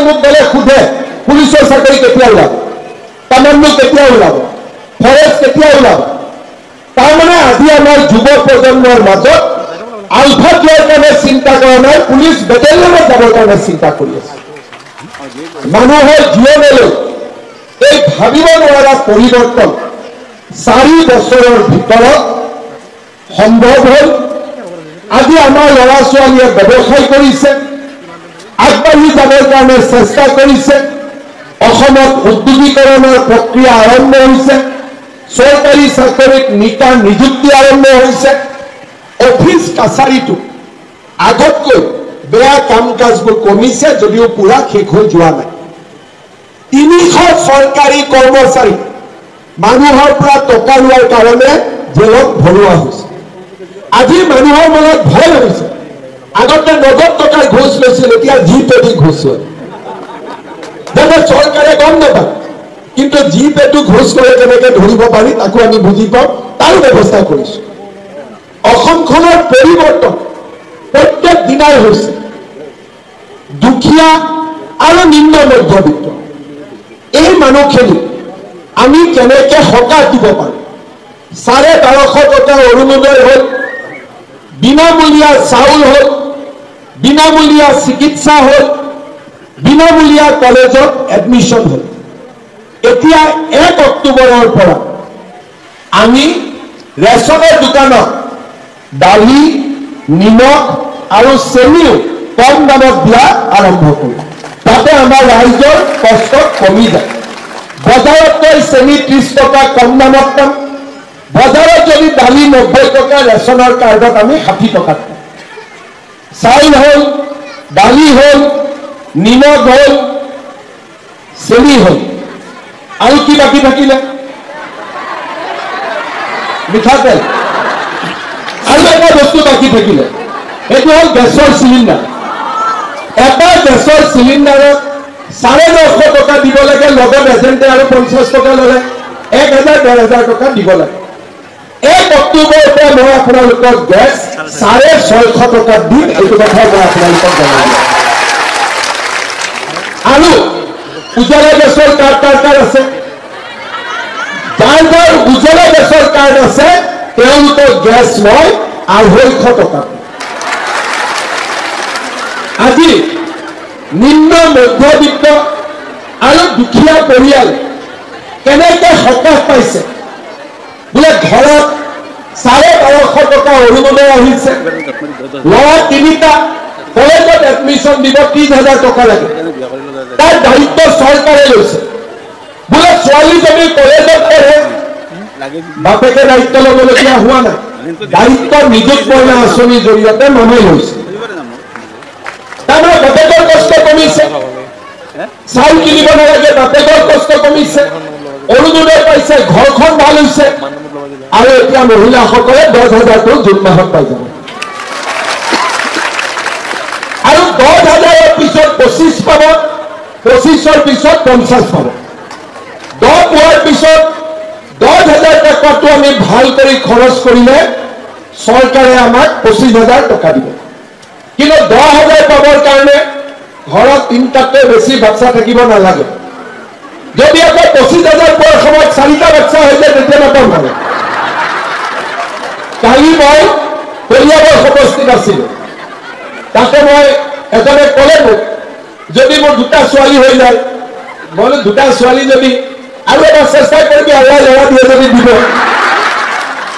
মোক গ'লে সোধে পুলিচৰ চাকৰি কেতিয়া ওলাব, তামান্নু কেতিয়া ওলাব, ফৰেষ্ট কেতিয়া ওলাব। তাৰমানে আজি আমাৰ যুৱ প্ৰজন্মৰ মাজত আলফাত যোৱাৰ কাৰণে চিন্তা কৰা নাই, পুলিচ বেটেলিয়নত যাবৰ কাৰণে চিন্তা কৰি আছে। মানুহৰ জীৱনলৈ এই ভাবিব নোৱাৰা পৰিৱৰ্তন 4 বছৰৰ ভিতৰত সম্ভৱ হ'ল। আজি আমাৰ ল'ৰা ছোৱালীয়ে ব্যৱসায় কৰিছে, আগবাঢ়ি যাবৰ কাৰণে চেষ্টা কৰিছে। অসমত উদ্যোগীকৰণৰ প্ৰক্ৰিয়া আৰম্ভ হৈছে, চৰকাৰী চাকৰিত নিযুক্তি আৰম্ভ হৈছে। অফিচ কাছাৰীটো আগতকৈ বেয়া কাম কাজবোৰ কমিছে যদিও পুৰা শেষ হৈ যোৱা নাই। 300 চৰকাৰী কৰ্মচাৰী মানুহৰ পৰা টকা লোৱাৰ কাৰণে জেলত ভৰোৱা হৈছে। আজি মানুহৰ মনত ভয় হৈছে। আগতে 90 টকাৰ ঘোষ লৈছিল, এতিয়া জিপেদি ঘোষ লয়। যাতে চৰকাৰে গম নাপায়, কিন্তু জিপেটো ঘোষ কৰে কেনেকৈ ধৰিব পাৰি তাকো আমি বুজি পাওঁ, তাৰ ব্যৱস্থা কৰিছোঁ। অসমখনৰ পৰিৱৰ্তন প্ৰত্যেক দিনাই হৈছে। দুখীয়া আৰু নিম্ন মধ্যবিত্ত এই মানুহখিনি আমি কেনেকৈ সকাহ দিব পাৰোঁ। 1250 টকা অৰুণোদয় হ'ল, বিনামূলীয়া চাউল হ'ল, বিনামূলীয়া চিকিৎসা হ'ল, বিনামূলীয়া কলেজত এডমিশ্যন হ'ল। এতিয়া 1 অক্টোবৰৰ পৰা আমি ৰেচনৰ দোকানত দালি, নিমখ আৰু চেনিও কম দামত দিয়া আৰম্ভ কৰিম। তাতে আমাৰ ৰাইজৰ কষ্ট কমি যায়। বজাৰতকৈ চেনি 30 টকা কম দামত পাম। বজাৰত যদি দালি 90 টকা, ৰেচনৰ কাৰ্ডত আমি 60 টকাত পাম। চাউল হ'ল, দালি হ'ল, নিমখ হ'ল, চেনি হ'ল, আৰু কি বাকী থাকিলে? মিঠাতেল। আৰু এটা বস্তু বাকী থাকিলে, সেইটো হ'ল গেছৰ চিলিণ্ডাৰ। এটা গেছৰ চিলিণ্ডাৰত 950 টকা দিব লাগে, লগত এজেণ্টে আৰু 50 টকা ল'লে 1000-1500 টকা দিব লাগে। 1 অক্টোবৰৰ পৰা মই আপোনালোকক গেছ 650 টকাত দিম, এইটো কথা মই আপোনালোকক জনাই দিম। আৰু উজ্জ্বলা গেছৰ কাৰ্ড আছে, যাৰ যাৰ উজ্জ্বলা গেছৰ কাৰ্ড আছে তেওঁলোকৰ গেছ লয় 250 টকা। আজি নিম্ন মধ্যবিত্ত আৰু দুখীয়া পৰিয়াল কেনেকৈ সকাহ পাইছে। বোলে ঘৰত 1250 টকা অৰুণোদয় আহিছে, ল'ৰা 3টা কলেজত এডমিশ্যন দিব 30,000 টকা লাগে, তাৰ দায়িত্ব চৰকাৰে লৈছে। বোলে ছোৱালীজনী কলেজত পঢ়ে, বাপেকে দায়িত্ব ল'বলগীয়া হোৱা নাই, দায়িত্ব নিযুত মইনা আঁচনিৰ জৰিয়তে মামাই লৈছে। তাৰমানে বাপেকৰ কষ্ট কমিছে, চাউল কিনিব নালাগে, বাপেকৰ কষ্ট কমিছে, অৰুণোদয় পাইছে, ঘৰখন ভাল হৈছে। আৰু এতিয়া মহিলাসকলে 10,000টো জুন মাহত পাই যাব। আৰু 10,000ৰ পিছত 25 পাব, 25ৰ পিছত 50 পাব। 10 পোৱাৰ পিছত 10,000 টকাটো আমি ভাল কৰি খৰচ কৰিলে চৰকাৰে আমাক 25,000 টকা দিব। কিন্তু 10,000 পাবৰ কাৰণে ঘৰত 3টাতকৈ বেছি বাচ্চা থাকিব নালাগে। যদি আকৌ 25,000 পোৱাৰ সময়ত 4টা বাচ্চা হৈ যায় তেতিয়া নাপাম মানে। কালি মই কলিয়াবৰ সমষ্টিত আছিলোঁ, তাতে মই এজনে ক'লে মোক যদি মোৰ 2টা ছোৱালী হৈ যায়, মই 2টা ছোৱালী যদি আৰু এবাৰ চেষ্টা কৰিবি, আল্লাহ ল'ৰা দিয়ে যদি দিব।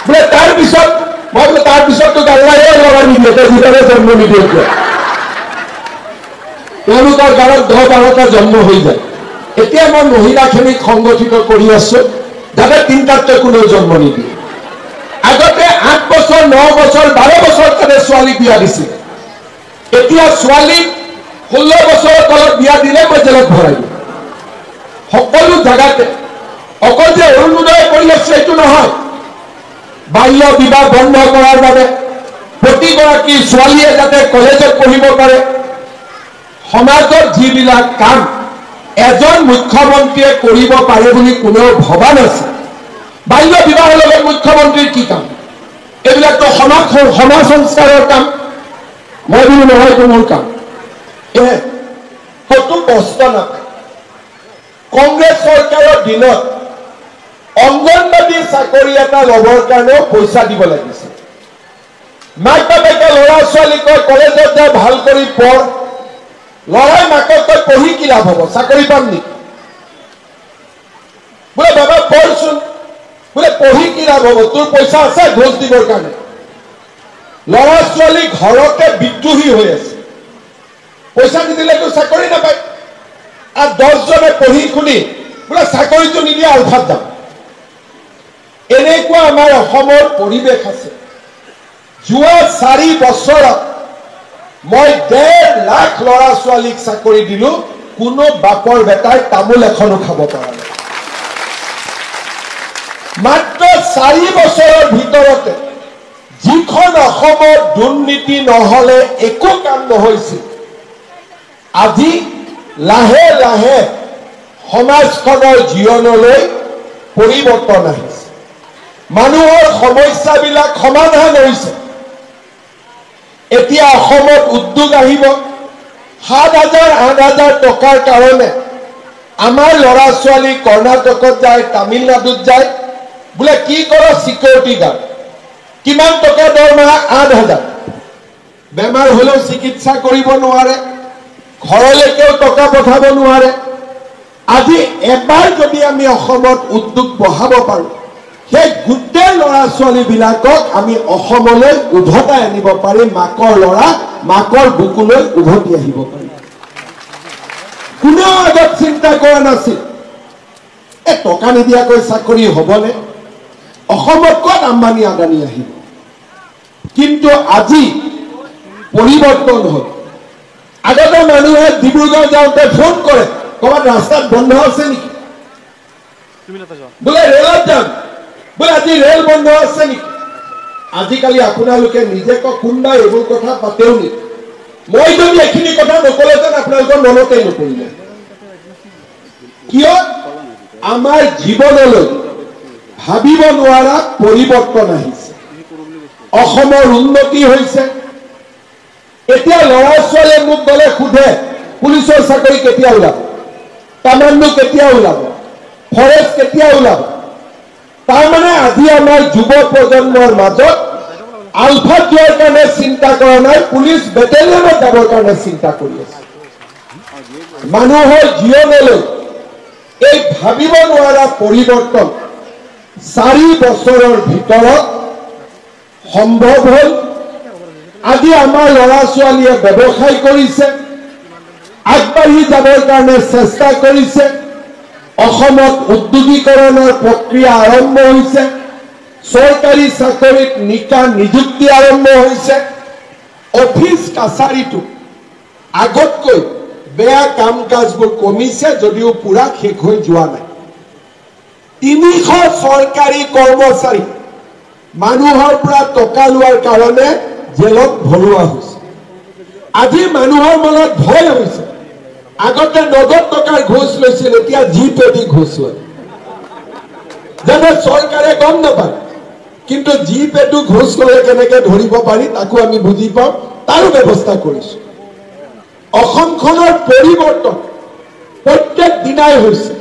বোলে তাৰপিছত মই বোলে তাৰপিছততো আল্লাহে ল'ৰা নিদিয়ে, তই যিদৰে জন্ম নিদিয়ে কিয়? তেওঁলোকৰ গাঁৱত 10-12টা জন্ম হৈ যায়। এতিয়া মই মহিলাখিনিক সংগঠিত কৰি আছো যাতে 3টাতকৈ কোনেও জন্ম নিদিয়ে। আগতে 8 বছৰ, 9 বছৰ, 12 বছৰ কাৰণে ছোৱালী বিয়া দিছিল। এতিয়া ছোৱালীক 16 বছৰৰ তলত বিয়া দিলে মই জেলত ভৰাই দিম। সকলো জেগাতে অকল যে অৰুণোদয় কৰি আছে এইটো নহয়, বাল্য বিবাহ বন্ধ কৰাৰ বাবে প্ৰতিগৰাকী ছোৱালীয়ে যাতে কলেজত পঢ়িব পাৰে। সমাজত যিবিলাক কাম এজন মুখ্যমন্ত্ৰীয়ে কৰিব পাৰে বুলি কোনেও ভবা নাছিল। বাল্য বিবাহৰ লগত মুখ্যমন্ত্ৰীৰ কি কাম? এইবিলাকতো সমাজ সংস্কাৰৰ কাম। মই বুলি নহয়, এইটো মোৰ কাম। কতো কষ্ট নাপায় কংগ্ৰেছ চৰকাৰৰ দিনত অংগনবাদী চাকৰি এটা ল'বৰ কাৰণেও পইচা দিব লাগিছিল মাক বাপেকে ল'ৰা ছোৱালীক কলেজত যাই ভাল কৰি পঢ় ল'ৰাই মাকক কয় পঢ়ি কি লাভ হ'ব চাকৰি পাম নেকি বোলে বাবা পঢ়চোন বোলে পঢ়ি কি লাভ হ'ব তোৰ পইচা আছে ঘোষ দিবৰ কাৰণে ল'ৰা ছোৱালী ঘৰতে বিদ্ৰোহী হৈ আছে পইচা নিদিলেতো চাকৰি নাপায় আৰু 10 জনে পঢ়ি শুনি বোলে চাকৰিটো নিদিয়ে আলফাত যাম এনেকুৱা আমাৰ অসমৰ পৰিৱেশ আছে যোৱা 4 বছৰত মই 1.5 লাখ ল'ৰা ছোৱালীক চাকৰি দিলো কোনো বাপৰ বেটাই তামোল এখনো খাব পৰা নাই মাত্ৰ 4 বছৰৰ ভিতৰতে যিখন অসমৰ দুৰ্নীতি নহলে একো কাম নহৈছিল আজি লাহে লাহে সমাজখনৰ জীৱনলৈ পৰিৱৰ্তন আহিছে মানুহৰ সমস্যাবিলাক সমাধান হৈছে এতিয়া অসমত উদ্যোগ আহিব 7,000-8,000 টকাৰ কাৰণে আমাৰ ল'ৰা ছোৱালী কৰ্ণাটকত যায় তামিলনাডুত যায় বোলে কি কৰ সিকিউৰিটি গাৰ্ড কিমান টকা দৰমহা 8,000 বেমাৰ হলেও চিকিৎসা কৰিব নোৱাৰে ঘৰলৈকেও টকা পঠাব নোৱাৰে আজি এবাৰ যদি আমি অসমত উদ্যোগ বহাব পাৰো সেই গোটেই ল'ৰা ছোৱালীবিলাকক আমি অসমলৈ উভতাই আনিব পাৰিম মাকৰ ল'ৰা মাকৰ বুকুলৈ উভতি আহিব পাৰিম কোনেও আগত চিন্তা কৰা নাছিল এই টকা নিদিয়াকৈ চাকৰি হ'বনে অসমত ক'ত আম্বানী আদানী আহিব কিন্তু আজি পৰিৱৰ্তন হ'ল আগতে মানুহে ডিব্ৰুগড় যাওঁতে ফোন কৰে ক'ৰবাত ৰাস্তাত বন্ধ আছে নেকি বোলে ৰেলত যাম বোলে আজি ৰেল বন্ধ আছে নেকি আজিকালি আপোনালোকে নিজে কোনবা এইবোৰ কথা পাতেও নেকি মই যদি এইখিনি কথা নকলেহেঁতেন আপোনালোকৰ মনতেই নপৰিলে কিয় আমাৰ জীৱনলৈ ভাবিব নোৱাৰা পৰিৱৰ্তন আহিছে অসমৰ উন্নতি হৈছে এতিয়া ল'ৰা ছোৱালীয়ে মোক গলে সোধে পুলিচৰ চাকৰি কেতিয়া ওলাব কামাণ্ডো কেতিয়া ওলাব ফৰেষ্ট কেতিয়া ওলাব তাৰমানে আজি আমাৰ যুৱ প্ৰজন্মৰ মাজত আলফাত যোৱাৰ কাৰণে চিন্তা কৰা নাই পুলিচ বেটেলিয়নত যাবৰ কাৰণে চিন্তা কৰি আছে মানুহৰ জীৱনলৈ এই ভাবিব নোৱাৰা পৰিৱৰ্তন 4 বছৰৰ ভিতৰত সম্ভৱ হ'ল আজি আমাৰ ল'ৰা ছোৱালীয়ে ব্যৱসায় কৰিছে আগবাঢ়ি যাবৰ কাৰণে চেষ্টা কৰিছে অসমত উদ্যোগীকৰণৰ প্ৰক্ৰিয়া আৰম্ভ হৈছে চৰকাৰী চাকৰিত নিযুক্তি আৰম্ভ হৈছে অফিচ কাছাৰীটো আগতকৈ বেয়া কাম কাজবোৰ কমিছে যদিও পুৰা শেষ হৈ যোৱা নাই 300 চৰকাৰী কৰ্মচাৰী মানুহৰ পৰা টকা লোৱাৰ কাৰণে জেলত ভৰোৱা হৈছে আজি মানুহৰ মনত ভয় হৈছে আগতে 90 টকাৰ ঘোষ লৈছিল এতিয়া জিপে দি ঘোষ লয় যেনে চৰকাৰে গম নাপায় কিন্তু জিপেটো ঘোষ ল'লে কেনেকৈ ধৰিব পাৰি তাকো আমি বুজি পাওঁ তাৰো ব্যৱস্থা কৰিছো অসমখনৰ পৰিৱৰ্তন প্ৰত্যেক দিনাই হৈছে